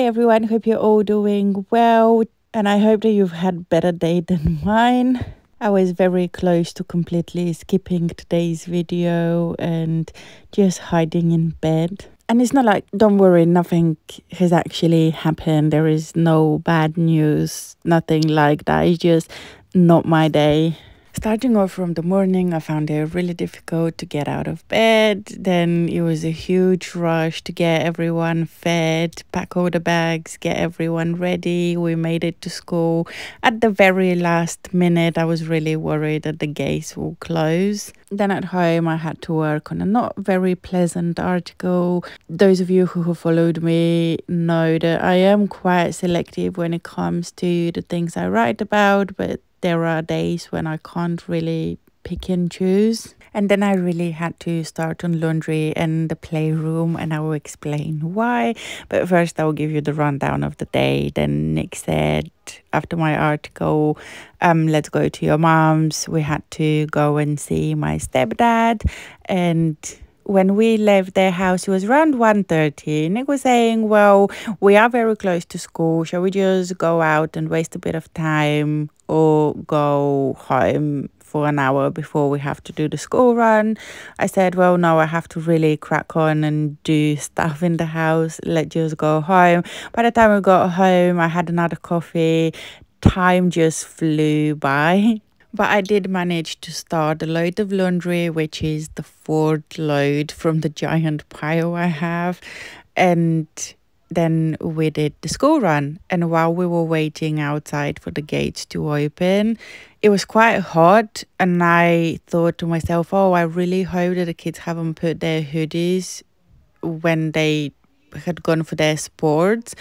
everyone, hope you're all doing well, and I hope that you've had better day than mine. I was very close to completely skipping today's video and just hiding in bed. And it's not like, don't worry, nothing has actually happened. There is no bad news, nothing like that. It's just not my day. Starting off from the morning, I found it really difficult to get out of bed. Then it was a huge rush to get everyone fed, pack all the bags, get everyone ready. We made it to school. At the very last minute, I was really worried that the gates will close. Then at home, I had to work on a not very pleasant article. Those of you who have followed me know that I am quite selective when it comes to the things I write about, but there are days when I can't really pick and choose. And then I really had to start on laundry and the playroom, and I will explain why. But first, I will give you the rundown of the day. Then Nick said, after my article, let's go to your mom's. We had to go and see my stepdad. And when we left their house, it was around 1:30. Nick was saying, well, we are very close to school. Shall we just go out and waste a bit of time or go home for an hour before we have to do the school run? I said, well, no, I have to really crack on and do stuff in the house. Let's just go home. By the time we got home, I had another coffee. Time just flew by. But I did manage to start a load of laundry, which is the fourth load from the giant pile I have. And then we did the school run. And while we were waiting outside for the gates to open, it was quite hot. And I thought to myself, oh, I really hope that the kids haven't put their hoodies when they had gone for their sports.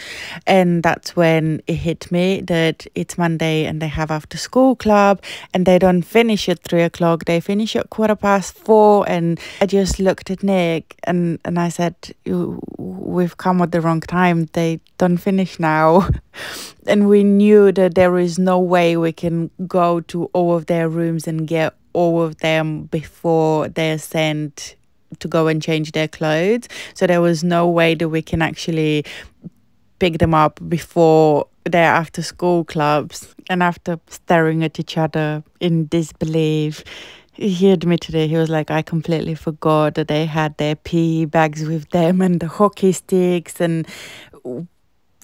And that's when it hit me that it's Monday and they have after school club and they don't finish at 3 o'clock, they finish at 4:15. And I just looked at Nick and I said, we've come at the wrong time, they don't finish now. And we knew that there is no way we can go to all of their rooms and get all of them before they're sent to go and change their clothes. So there was no way that we can actually pick them up before their after school clubs. And after staring at each other in disbelief, he admitted it. He was like, I completely forgot that they had their PE bags with them and the hockey sticks. And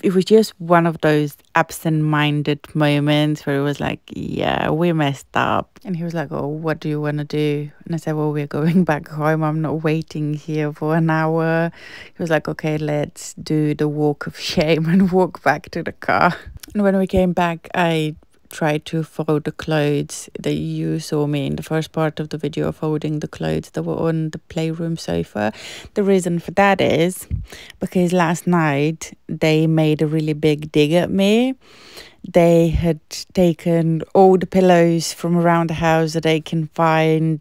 it was just one of those absent-minded moments where it was like, yeah, we messed up. And he was like, oh, what do you want to do? And I said, well, we're going back home. I'm not waiting here for an hour. He was like, okay, let's do the walk of shame and walk back to the car. And when we came back, I tried to fold the clothes that you saw me in the first part of the video, folding the clothes that were on the playroom sofa. The reason for that is because last night they made a really big dig at me. They had taken all the pillows from around the house that they can find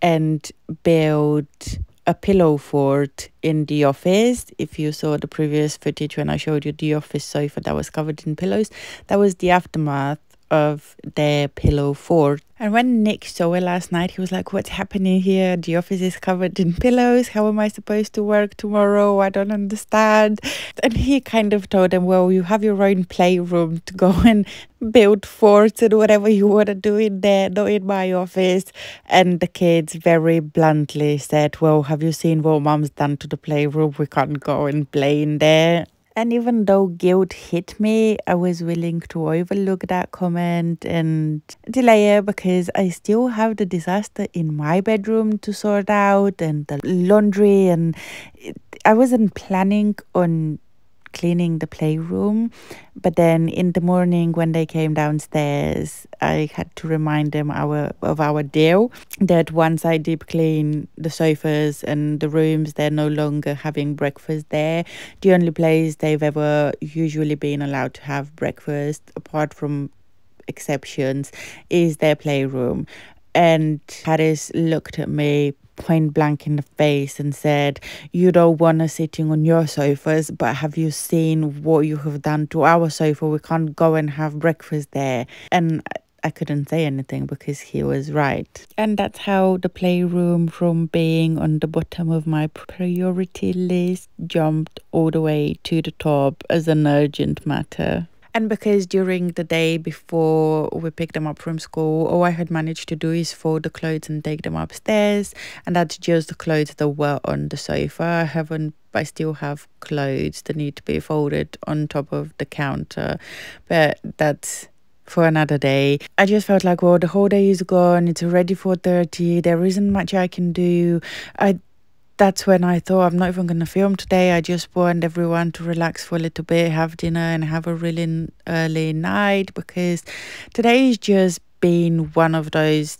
and built a pillow fort in the office. If you saw the previous footage when I showed you the office sofa that was covered in pillows, that was the aftermath of their pillow fort. And when Nick saw it last night, he was like, what's happening here? The office is covered in pillows. How am I supposed to work tomorrow? I don't understand. And he kind of told them, well, you have your own playroom to go and build forts and whatever you want to do in there, not in my office. And the kids very bluntly said, well, have you seen what mom's done to the playroom? We can't go and play in there. And even though guilt hit me, I was willing to overlook that comment and delay it because I still have the disaster in my bedroom to sort out and the laundry. And I wasn't planning on cleaning the playroom, but then in the morning when they came downstairs, I had to remind them of our deal that once I deep clean the sofas and the rooms, they're no longer having breakfast there. The only place they've ever usually been allowed to have breakfast, apart from exceptions, is their playroom. And Harris looked at me point blank in the face and said, you don't want us sitting on your sofas, but have you seen what you have done to our sofa? We can't go and have breakfast there. And I couldn't say anything because he was right. And that's how the playroom, from being on the bottom of my priority list, jumped all the way to the top as an urgent matter. And because during the day before we picked them up from school, all I had managed to do is fold the clothes and take them upstairs. And that's just the clothes that were on the sofa. I still have clothes that need to be folded on top of the counter. But that's for another day. I just felt like, well, the whole day is gone. It's already 4:30. There isn't much I can do. That's when I thought, I'm not even going to film today. I just want everyone to relax for a little bit, have dinner and have a really early night, because today's just been one of those,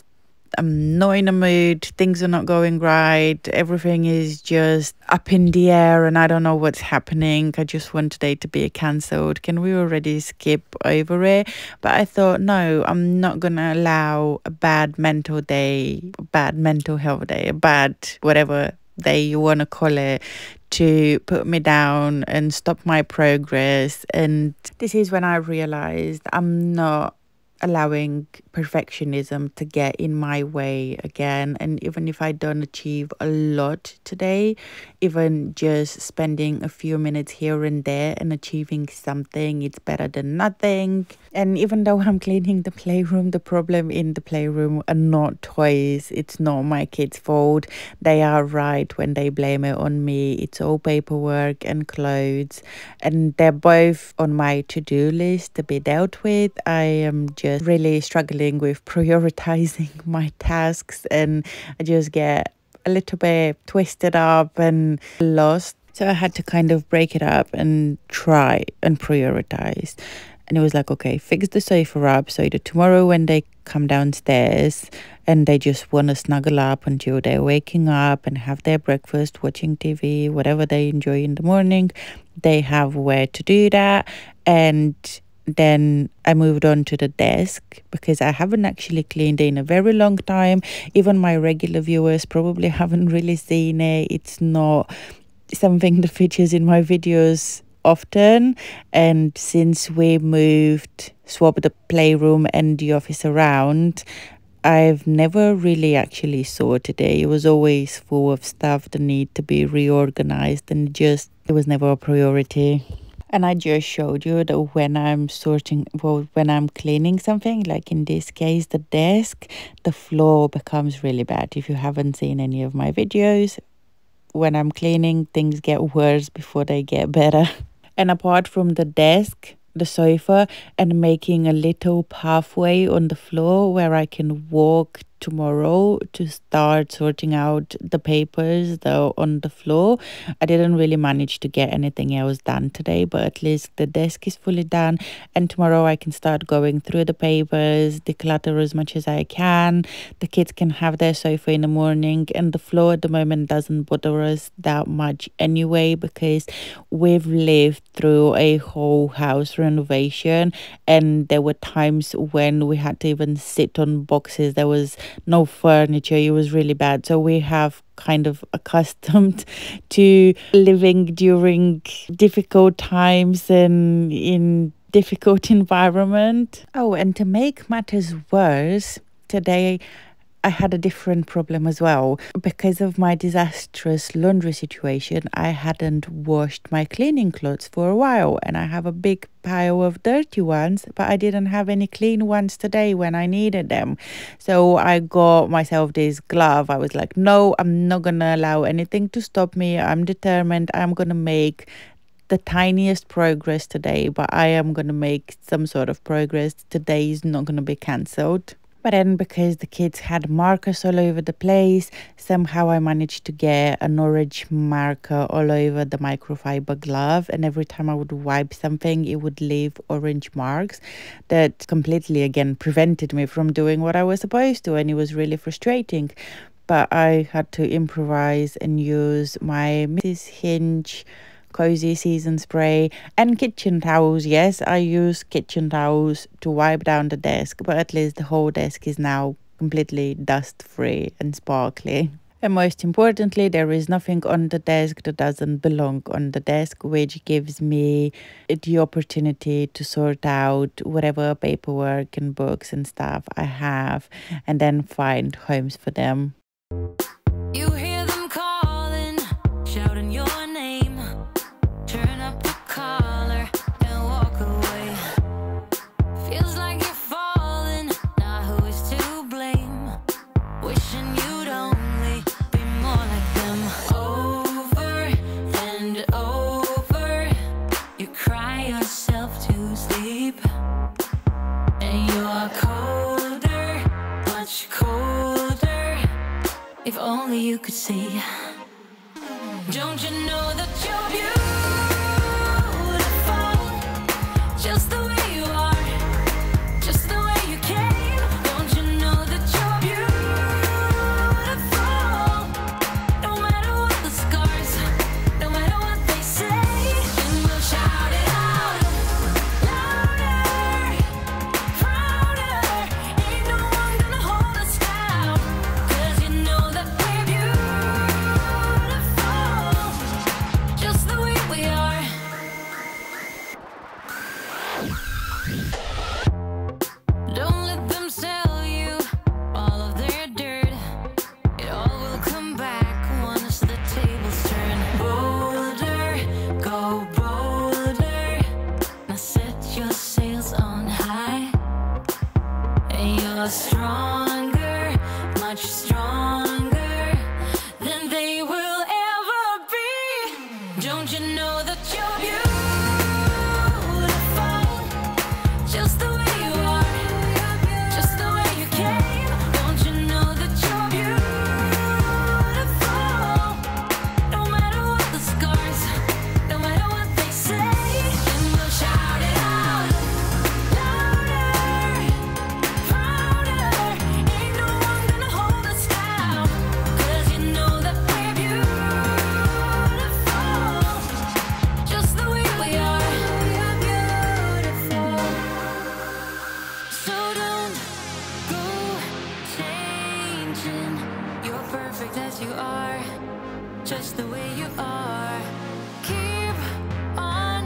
I'm not in a mood, things are not going right, everything is just up in the air and I don't know what's happening. I just want today to be cancelled. Can we already skip over it? But I thought, no, I'm not gonna allow a bad mental day, a bad mental health day, a bad whatever day you want to call it, to put me down and stop my progress. And this is when I realized I'm not allowing perfectionism to get in my way again. And even if I don't achieve a lot today, even just spending a few minutes here and there and achieving something, it's better than nothing. And even though I'm cleaning the playroom, the problem in the playroom are not toys. It's not my kids' fault. They are right when they blame it on me. It's all paperwork and clothes, and they're both on my to-do list to be dealt with. I am just really struggling with prioritizing my tasks, and I just get a little bit twisted up and lost. So I had to kind of break it up and try and prioritize. And it was like, okay, fix the sofa up so that tomorrow when they come downstairs and they just want to snuggle up until they're waking up and have their breakfast, watching TV, whatever they enjoy in the morning, they have where to do that. And then I moved on to the desk because I haven't actually cleaned it in a very long time. Even my regular viewers probably haven't really seen it. It's not something that features in my videos often. And since we swapped the playroom and the office around, I've never really actually sorted it. It was always full of stuff that need to be reorganized, and it was never a priority. And I just showed you that when I'm when I'm cleaning something, like in this case, the desk, the floor becomes really bad. If you haven't seen any of my videos, when I'm cleaning, things get worse before they get better. And apart from the desk, the sofa, and making a little pathway on the floor where I can walk tomorrow to start sorting out the papers that are on the floor, I didn't really manage to get anything else done today, but at least the desk is fully done, and tomorrow I can start going through the papers, declutter as much as I can. The kids can have their sofa in the morning, and the floor at the moment doesn't bother us that much anyway, because we've lived through a whole house renovation, and there were times when we had to even sit on boxes. There was no furniture. It was really bad. So we have kind of accustomed to living during difficult times and in difficult environment. Oh, and to make matters worse, today I had a different problem as well. Because of my disastrous laundry situation, I hadn't washed my cleaning clothes for a while, and I have a big pile of dirty ones, but I didn't have any clean ones today when I needed them. So I got myself this glove. I was like, no, I'm not gonna allow anything to stop me. I'm determined. I'm gonna make the tiniest progress today, but I am gonna make some sort of progress. Today is not gonna be cancelled. But then, because the kids had markers all over the place, somehow I managed to get an orange marker all over the microfiber glove. And every time I would wipe something, it would leave orange marks that completely, again, prevented me from doing what I was supposed to. And it was really frustrating. But I had to improvise and use my Mrs. Hinge cozy season spray and kitchen towels. Yes, I use kitchen towels to wipe down the desk, but at least the whole desk is now completely dust free and sparkly. And most importantly, there is nothing on the desk that doesn't belong on the desk, which gives me the opportunity to sort out whatever paperwork and books and stuff I have and then find homes for them. You hear them calling, shouting your name. Turn up the collar and walk away. Feels like you're falling, now who is to blame? Wishing you'd only be more like them. Over and over, you cry yourself to sleep. And you're colder, much colder. If only you could see. Don't you know that you're beautiful, just the way you are, just the way you came. Don't you know that you're beautiful, no matter what the scars, no matter what they say. And we'll shout it out louder, prouder. Ain't no one gonna hold us down, 'cause you know that we're beautiful, just the way we are. Don't let them sell you all of their dirt. It all will come back once the tables turn. Bolder, go bolder. Now set your sails on high. And you're stronger, much stronger than they will ever be. Don't you know that you're beautiful, just the way you are, just the way you came. Don't you know that you're beautiful, no matter what the scars, no matter what they say. And we'll shout it out louder, prouder. Ain't no one gonna hold us down, 'cause you know that we're beautiful, just the way we are. We're beautiful. So don't go changing. You're perfect as you are, just the way you are. Keep on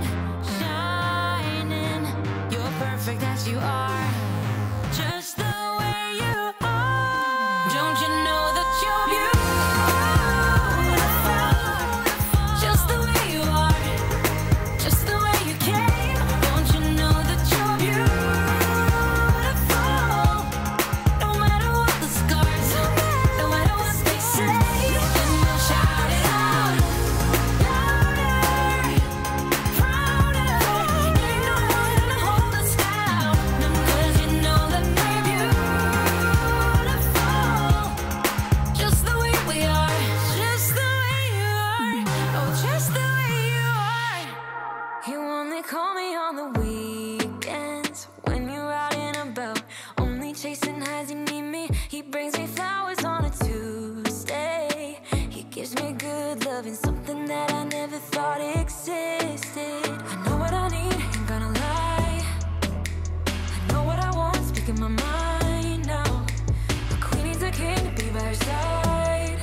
shining. You're perfect as you are, just the way you are. Don't you know that you're beautiful, just the way you are, just the way you came. Don't you know that you're beautiful, no matter what the scars, no matter what they say. And we'll shout it out louder, prouder. Ain't no one gonna hold us down, 'cause you know that we're beautiful, just the way we are, just the way you are, oh, just the way you are. You only call me on the weekends when you're out and about, only chasing highs. You need me, he brings me flowers on a Tuesday. He gives me good loving, something that I never thought existed. I know what I need, ain't gonna lie. I know what I want, speaking my mind now. A queen needs a king to be by her side.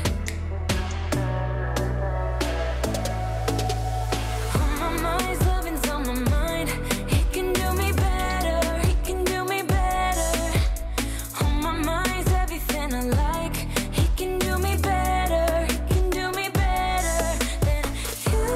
On my mind's loving's on my mind. He can do me better, he can do me better. On my mind's everything I like. He can do me better, he can do me better than you.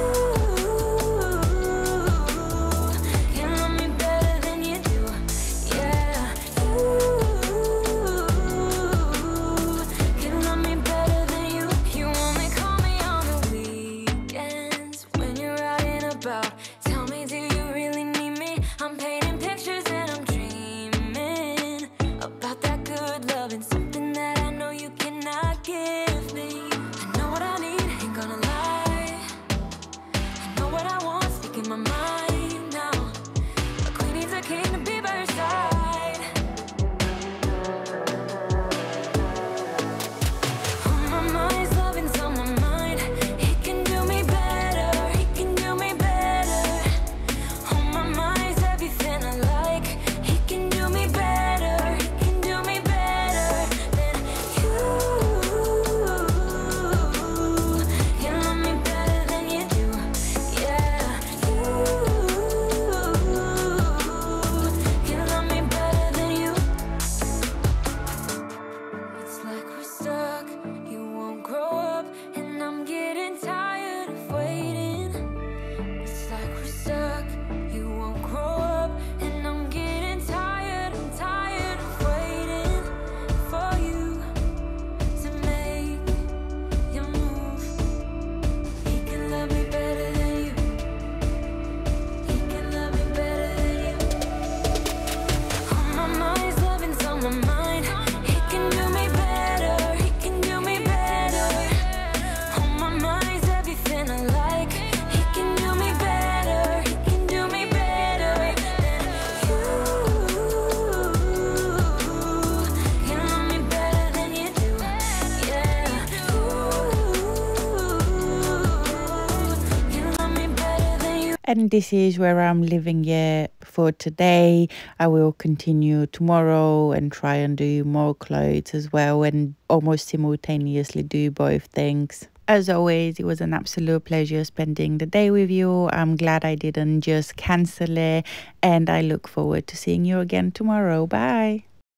And this is where I'm living here for today. I will continue tomorrow and try and do more clothes as well and almost simultaneously do both things. As always, it was an absolute pleasure spending the day with you. I'm glad I didn't just cancel it, and I look forward to seeing you again tomorrow. Bye.